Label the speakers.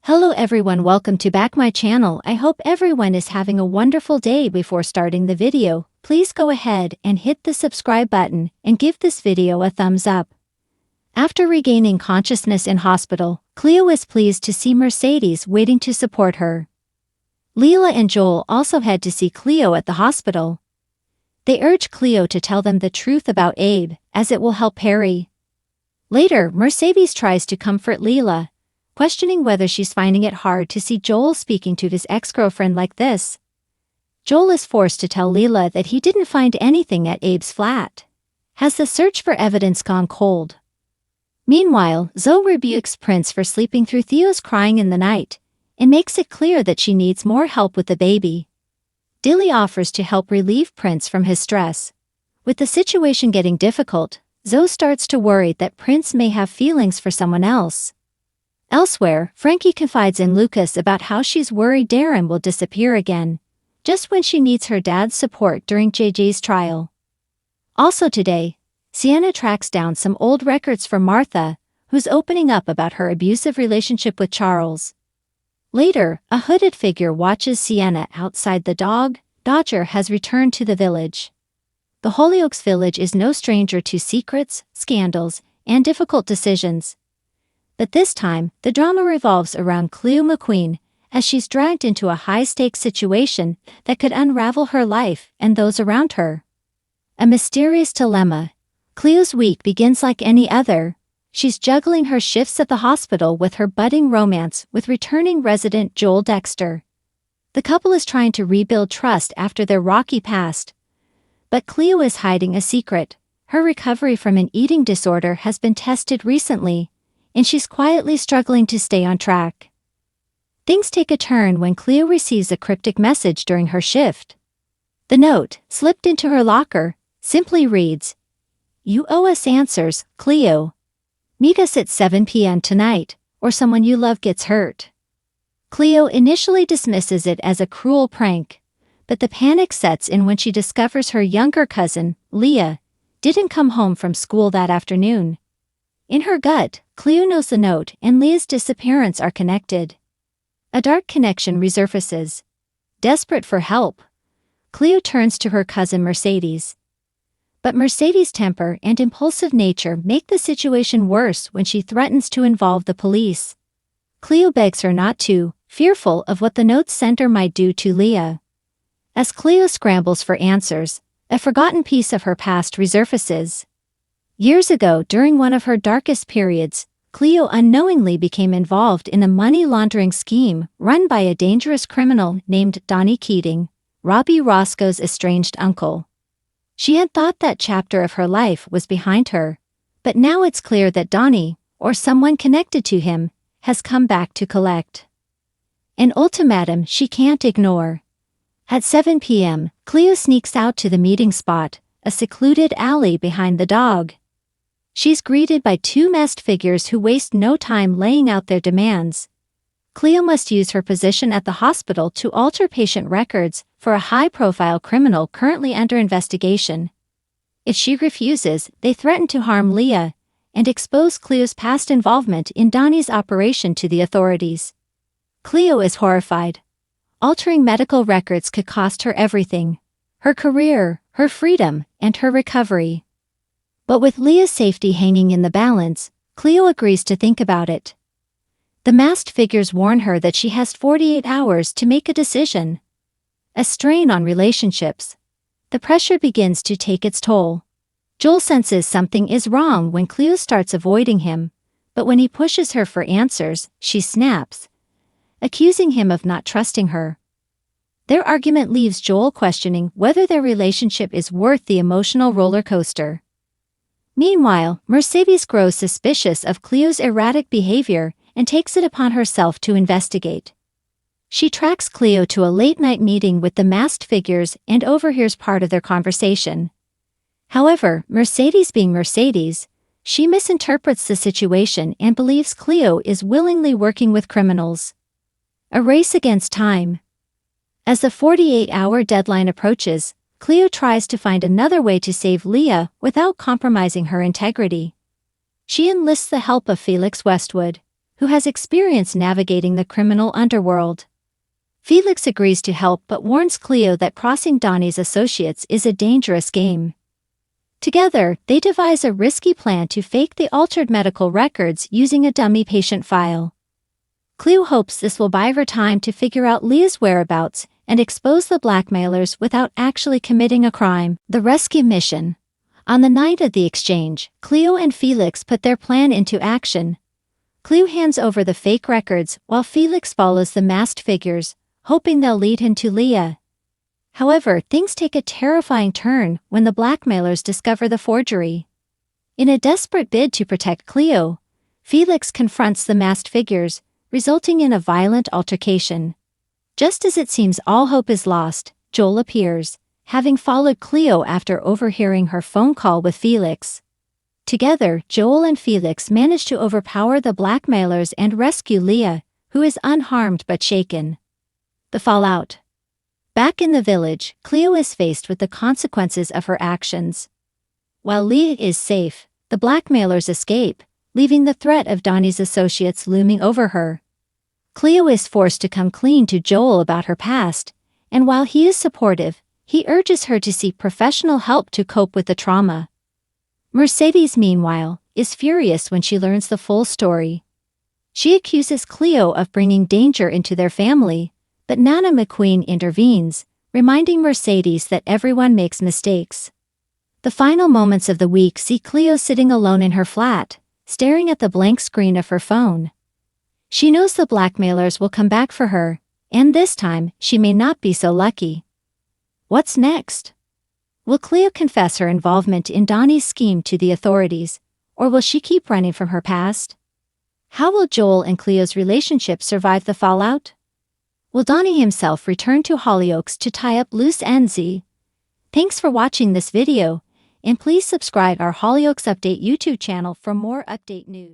Speaker 1: Hello everyone, welcome to back my channel. I hope everyone is having a wonderful day. Before starting the video, please go ahead and hit the subscribe button and give this video a thumbs up. After regaining consciousness in hospital, Cleo is pleased to see Mercedes waiting to support her. Leila and Joel also head to see Cleo at the hospital. They urge Cleo to tell them the truth about Abe, as it will help Perry. Later, Mercedes tries to comfort Leila, questioning whether she's finding it hard to see Joel speaking to his ex-girlfriend like this. Joel is forced to tell Leila that he didn't find anything at Abe's flat. Has the search for evidence gone cold? Meanwhile, Zoe rebukes Prince for sleeping through Theo's crying in the night, and makes it clear that she needs more help with the baby. Dilly offers to help relieve Prince from his stress. With the situation getting difficult, Zoe starts to worry that Prince may have feelings for someone else. Elsewhere, Frankie confides in Lucas about how she's worried Darren will disappear again, just when she needs her dad's support during JJ's trial. Also today, Sienna tracks down some old records from Martha, who's opening up about her abusive relationship with Charles. Later, a hooded figure watches Sienna outside. The dog, Dodger, has returned to the village. The Hollyoaks village is no stranger to secrets, scandals, and difficult decisions. But this time, the drama revolves around Cleo McQueen, as she's dragged into a high-stakes situation that could unravel her life and those around her. A mysterious dilemma. Cleo's week begins like any other. She's juggling her shifts at the hospital with her budding romance with returning resident Joel Dexter. The couple is trying to rebuild trust after their rocky past. But Cleo is hiding a secret. Her recovery from an eating disorder has been tested recently, and she's quietly struggling to stay on track. Things take a turn when Cleo receives a cryptic message during her shift. The note, slipped into her locker, simply reads, "You owe us answers, Cleo. Meet us at 7 p.m. tonight, or someone you love gets hurt." Cleo initially dismisses it as a cruel prank, but the panic sets in when she discovers her younger cousin, Leah, didn't come home from school that afternoon. In her gut, Cleo knows the note and Leah's disappearance are connected. A dark connection resurfaces. Desperate for help, Cleo turns to her cousin Mercedes. But Mercedes' temper and impulsive nature make the situation worse when she threatens to involve the police. Cleo begs her not to, fearful of what the note's sender might do to Leah. As Cleo scrambles for answers, a forgotten piece of her past resurfaces. Years ago, during one of her darkest periods, Cleo unknowingly became involved in a money laundering scheme run by a dangerous criminal named Donnie Keating, Robbie Roscoe's estranged uncle. She had thought that chapter of her life was behind her, but now it's clear that Donnie, or someone connected to him, has come back to collect. An ultimatum she can't ignore. At 7 p.m., Cleo sneaks out to the meeting spot, a secluded alley behind the dog. She's greeted by two masked figures who waste no time laying out their demands. Cleo must use her position at the hospital to alter patient records for a high-profile criminal currently under investigation. If she refuses, they threaten to harm Leah and expose Cleo's past involvement in Donnie's operation to the authorities. Cleo is horrified. Altering medical records could cost her everything: her career, her freedom, and her recovery. But with Leah's safety hanging in the balance, Cleo agrees to think about it. The masked figures warn her that she has 48 hours to make a decision. A strain on relationships. The pressure begins to take its toll. Joel senses something is wrong when Cleo starts avoiding him, but when he pushes her for answers, she snaps, accusing him of not trusting her. Their argument leaves Joel questioning whether their relationship is worth the emotional roller coaster. Meanwhile, Mercedes grows suspicious of Cleo's erratic behavior and takes it upon herself to investigate. She tracks Cleo to a late-night meeting with the masked figures and overhears part of their conversation. However, Mercedes being Mercedes, she misinterprets the situation and believes Cleo is willingly working with criminals. A race against time. As the 48-hour deadline approaches, Cleo tries to find another way to save Leah without compromising her integrity. She enlists the help of Felix Westwood, who has experience navigating the criminal underworld. Felix agrees to help but warns Cleo that crossing Donnie's associates is a dangerous game. Together, they devise a risky plan to fake the altered medical records using a dummy patient file. Cleo hopes this will buy her time to figure out Leah's whereabouts and expose the blackmailers without actually committing a crime. The rescue mission. On the night of the exchange, Cleo and Felix put their plan into action. Cleo hands over the fake records while Felix follows the masked figures, hoping they'll lead him to Leah. However, things take a terrifying turn when the blackmailers discover the forgery. In a desperate bid to protect Cleo, Felix confronts the masked figures, resulting in a violent altercation. Just as it seems all hope is lost, Joel appears, having followed Cleo after overhearing her phone call with Felix. Together, Joel and Felix manage to overpower the blackmailers and rescue Leah, who is unharmed but shaken. The fallout. Back in the village, Cleo is faced with the consequences of her actions. While Leah is safe, the blackmailers escape, leaving the threat of Donnie's associates looming over her. Cleo is forced to come clean to Joel about her past, and while he is supportive, he urges her to seek professional help to cope with the trauma. Mercedes, meanwhile, is furious when she learns the full story. She accuses Cleo of bringing danger into their family, but Nana McQueen intervenes, reminding Mercedes that everyone makes mistakes. The final moments of the week see Cleo sitting alone in her flat, staring at the blank screen of her phone. She knows the blackmailers will come back for her, and this time she may not be so lucky. What's next? Will Cleo confess her involvement in Donnie's scheme to the authorities, or will she keep running from her past? How will Joel and Cleo's relationship survive the fallout? Will Donnie himself return to Hollyoaks to tie up loose ends? Thanks for watching this video, and please subscribe our Hollyoaks Update YouTube channel for more update news.